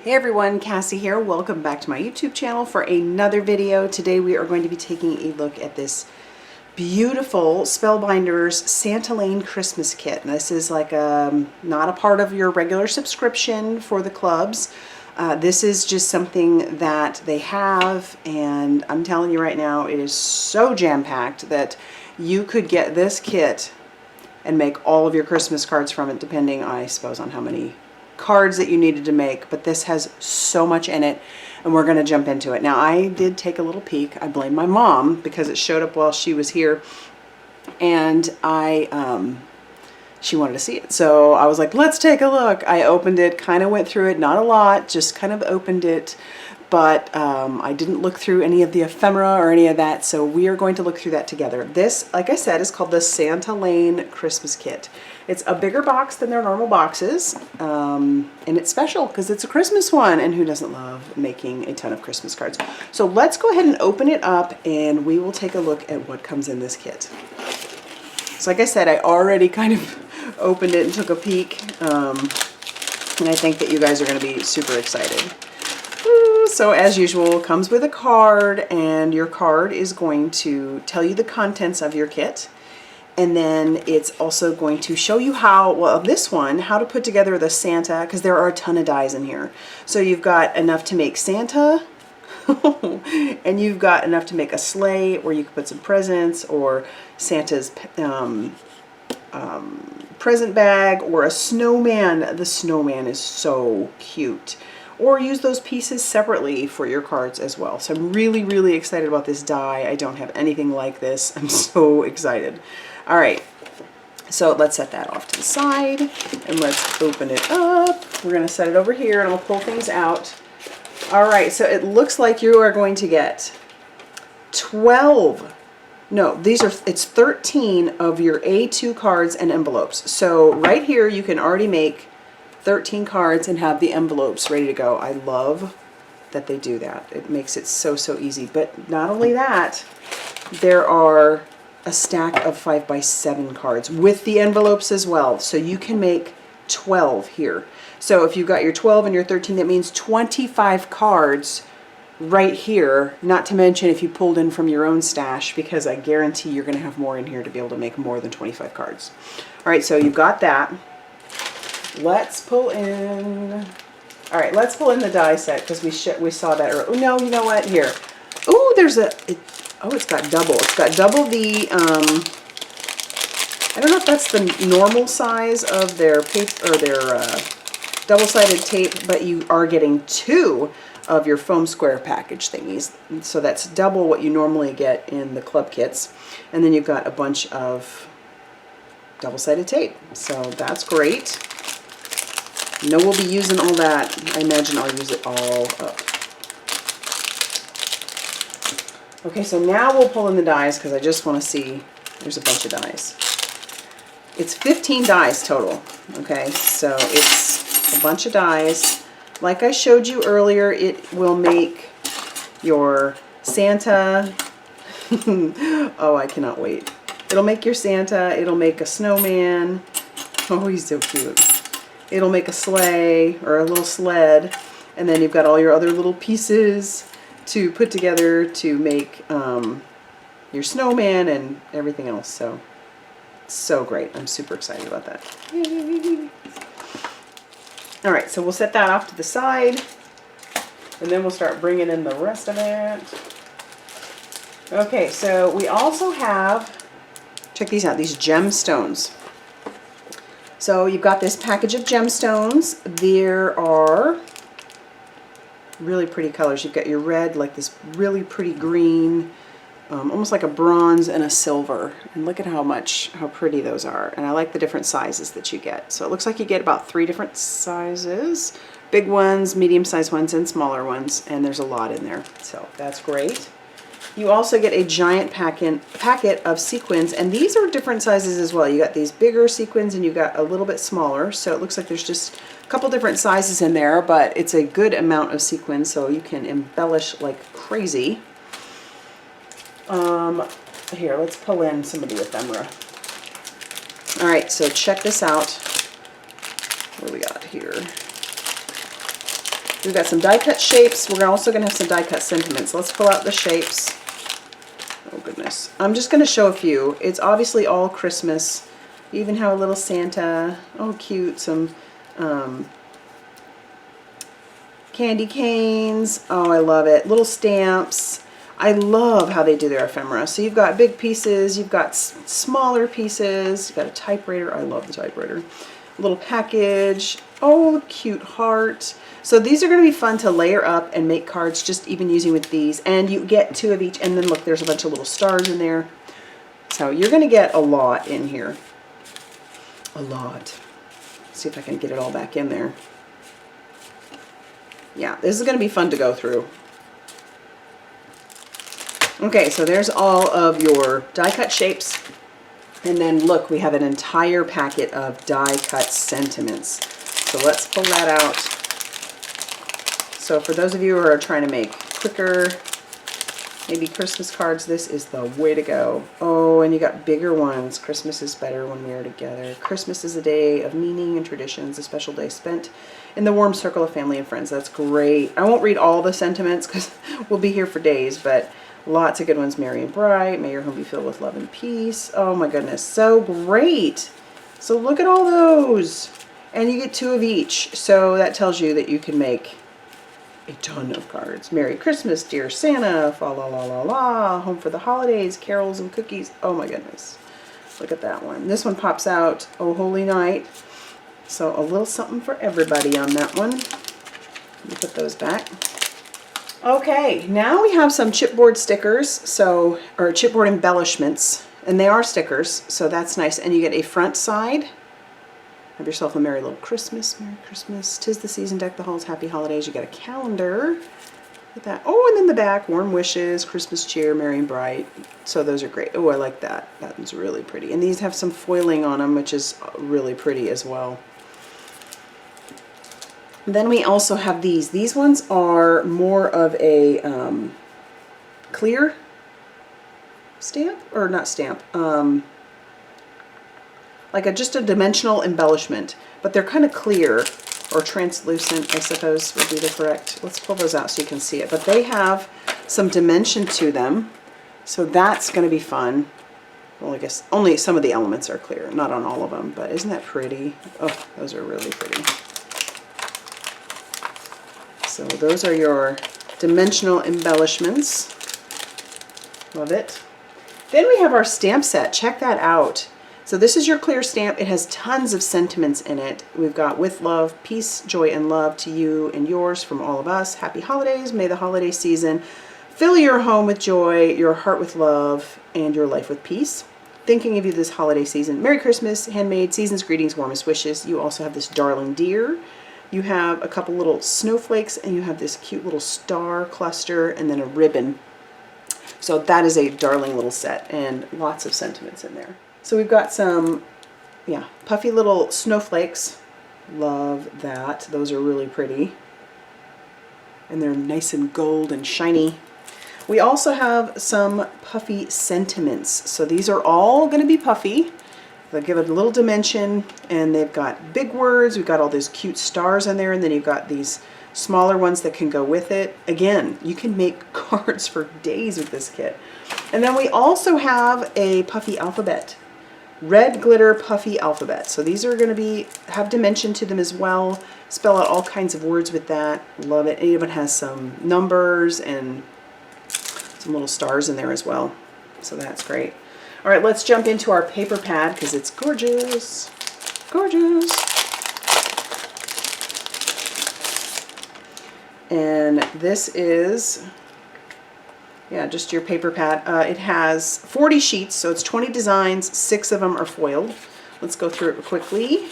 Hey everyone, Cassie here. Welcome back to my YouTube channel for another video. Today we are going to be taking a look at this beautiful Spellbinders Santa Lane Christmas kit. And this is like not a part of your regular subscription for the clubs. This is just something that they have, and I'm telling you right now, it is so jam-packed that you could get this kit and make all of your Christmas cards from it, depending, I suppose, on how many cards that you needed to make. But this has so much in it, and we're going to jump into it. Now, I did take a little peek. I blame my mom because it showed up while she was here, and she wanted to see it. So I was like, let's take a look. I opened it, kind of went through it, not a lot, just kind of opened it. But I didn't look through any of the ephemera or any of that, so we are going to look through that together. This, like I said, is called the Santa Lane Christmas Kit. It's a bigger box than their normal boxes, and it's special because it's a Christmas one, and who doesn't love making a ton of Christmas cards? So let's go ahead and open it up, and we will take a look at what comes in this kit. So like I said, I already kind of opened it and took a peek, and I think that you guys are going to be super excited. So as usual, it comes with a card, and your card is going to tell you the contents of your kit. And then it's also going to show you how, well, this one, how to put together the Santa, because there are a ton of dies in here. So you've got enough to make Santa, and you've got enough to make a sleigh where you can put some presents, or Santa's present bag, or a snowman. The snowman is so cute. Or use those pieces separately for your cards as well. So I'm really, really excited about this die. I don't have anything like this. I'm so excited. All right, so let's set that off to the side, and let's open it up. We're going to set it over here, and I'll pull things out. All right, so it looks like you are going to get 12. No, it's 13 of your A2 cards and envelopes. So right here, you can already make 13 cards and have the envelopes ready to go. I love that they do that. It makes it so, so easy. But not only that, there are a stack of 5x7 cards with the envelopes as well. So you can make 12 here. So if you've got your 12 and your 13, that means 25 cards right here. Not to mention if you pulled in from your own stash, because I guarantee you're going to have more in here to be able to make more than 25 cards. All right, so you've got that. Let's pull in, all right, let's pull in the die set, because we saw that earlier. Oh, no, you know what, here. Oh, there's it's got double. It's got double the, I don't know if that's the normal size of their paper, or their double-sided tape, but you are getting 2 of your foam square package thingies. So that's double what you normally get in the club kits. And then you've got a bunch of double-sided tape. So that's great. No, we'll be using all that. I imagine I'll use it all up. Okay, so now we'll pull in the dies, because I just want to see. There's a bunch of dies. It's 15 dies total. Okay, so it's a bunch of dies. Like I showed you earlier, it will make your Santa. Oh, I cannot wait. It'll make your Santa. It'll make a snowman. Oh, he's so cute. It'll make a sleigh, or a little sled, and then you've got all your other little pieces to put together to make your snowman and everything else. So great. I'm super excited about that. Yay. All right, so we'll set that off to the side, and then we'll start bringing in the rest of it. Okay, so we also have, check these out, these gemstones. So you've got this package of gemstones. There are really pretty colors. You've got your red, like this really pretty green, almost like a bronze, and a silver. And look at how pretty those are. And I like the different sizes that you get. So it looks like you get about 3 different sizes. Big ones, medium-sized ones, and smaller ones. And there's a lot in there. So that's great. You also get a giant packet of sequins, and these are different sizes as well. You got these bigger sequins, and you got a little bit smaller. So it looks like there's just a couple different sizes in there, but it's a good amount of sequins, so you can embellish like crazy. Here, let's pull in some of the ephemera. All right, so check this out. What do we got here? We've got some die cut shapes. We're also going to have some die cut sentiments. Let's pull out the shapes. Oh goodness. I'm just going to show a few. It's obviously all Christmas. You even have a little Santa. Oh cute. Some candy canes. Oh, I love it. Little stamps. I love how they do their ephemera. So you've got big pieces, you've got smaller pieces, you've got a typewriter. I love the typewriter. A little package. Oh, cute heart. So these are going to be fun to layer up and make cards just even using with these. And you get 2 of each. And then look, there's a bunch of little stars in there. So you're going to get a lot in here. A lot. Let's see if I can get it all back in there. Yeah, this is going to be fun to go through. Okay, so there's all of your die cut shapes. And then look, we have an entire packet of die cut sentiments. So let's pull that out. So for those of you who are trying to make quicker, maybe Christmas cards, this is the way to go. Oh, and you got bigger ones. Christmas is better when we are together. Christmas is a day of meaning and traditions, a special day spent in the warm circle of family and friends. That's great. I won't read all the sentiments because we'll be here for days, but lots of good ones. Merry and bright. May your home be filled with love and peace. Oh my goodness. So great. So look at all those. And you get 2 of each. So that tells you that you can make a ton of cards. Merry Christmas, dear Santa. Fa la la la la. Home for the holidays. Carols and cookies. Oh my goodness. Look at that one. This one pops out. Oh Holy Night. So a little something for everybody on that one. Let me put those back. Okay, now we have some chipboard stickers, or chipboard embellishments, and they are stickers, so that's nice. And you get a front side. Have yourself a merry little Christmas, Merry Christmas. 'Tis the season, deck the halls, happy holidays. You get a calendar. Look at that. Oh, and then the back, warm wishes, Christmas cheer, merry and bright. So those are great. Oh, I like that. That one's really pretty. And these have some foiling on them, which is really pretty as well. Then we also have these. These ones are more of a clear stamp, or not stamp, like just a dimensional embellishment, but they're kind of clear, or translucent, I suppose would be the correct. Let's pull those out so you can see it. But they have some dimension to them, so that's going to be fun. Well, I guess only some of the elements are clear, not on all of them, but isn't that pretty? Oh, those are really pretty. So those are your dimensional embellishments. Love it. Then we have our stamp set. Check that out. So this is your clear stamp. It has tons of sentiments in it. We've got with love, peace, joy, and love to you and yours from all of us. Happy holidays. May the holiday season fill your home with joy, your heart with love, and your life with peace. Thinking of you this holiday season. Merry Christmas, handmade, season's greetings, warmest wishes. You also have this darling deer. You have a couple little snowflakes, and you have this cute little star cluster, and then a ribbon. So that is a darling little set, and lots of sentiments in there. So we've got some, yeah, puffy little snowflakes. Love that. Those are really pretty. And they're nice and gold and shiny. We also have some puffy sentiments. So these are all going to be puffy. They'll give it a little dimension, and they've got big words. We've got all those cute stars in there, and then you've got these smaller ones that can go with it. Again, you can make cards for days with this kit. And then we also have a puffy alphabet. Red glitter puffy alphabet. So these are going to have dimension to them as well. Spell out all kinds of words with that. Love it. It even has some numbers and some little stars in there as well. So that's great. All right, let's jump into our paper pad because it's gorgeous. Gorgeous. And this is, yeah, just your paper pad. It has 40 sheets, so it's 20 designs. 6 of them are foiled. Let's go through it quickly.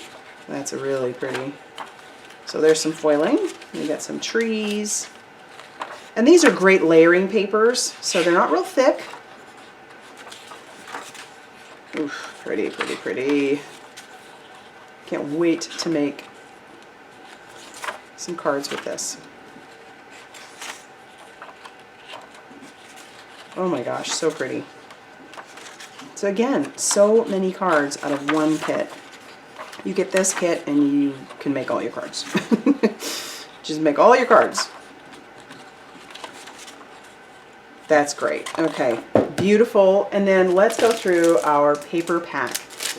That's really pretty. So there's some foiling. You got some trees. And these are great layering papers, so they're not real thick. Oof, pretty, pretty, pretty. Can't wait to make some cards with this. Oh my gosh, so pretty. So again, so many cards out of one kit. You get this kit and you can make all your cards. Just make all your cards. That's great. Okay, beautiful. And then let's go through our paper pack.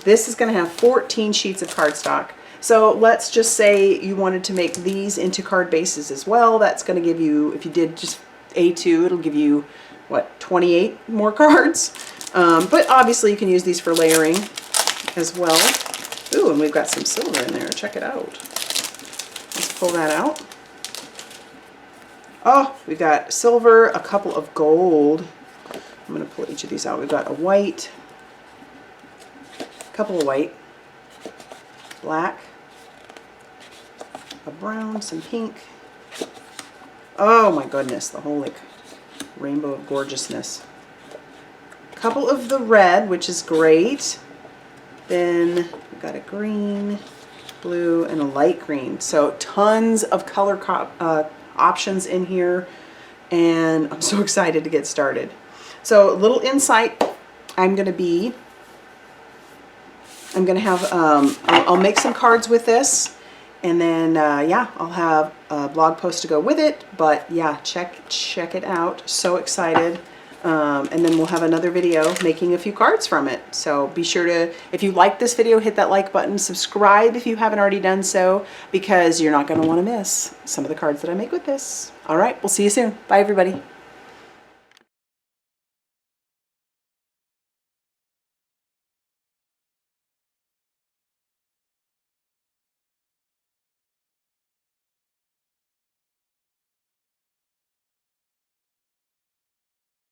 This is going to have 14 sheets of cardstock. So let's just say you wanted to make these into card bases as well. That's going to give you, if you did just A2, it'll give you, what, 28 more cards. But obviously you can use these for layering as well. Ooh, and we've got some silver in there. Check it out. Let's pull that out. Oh, we got silver, a couple of gold. I'm going to pull each of these out. We've got a white, a couple of white, black, a brown, some pink. Oh my goodness, the whole like rainbow of gorgeousness. A couple of the red, which is great. Then we've got a green, blue, and a light green. So tons of color options in here, and I'm so excited to get started. So a little insight, I'm going to have, I'll make some cards with this, and then yeah, I'll have a blog post to go with it, but yeah, check it out. So excited. And then we'll have another video making a few cards from it. So be sure to, if you like this video, hit that like button, subscribe if you haven't already done so, because you're not going to want to miss some of the cards that I make with this. All right, we'll see you soon. Bye, everybody.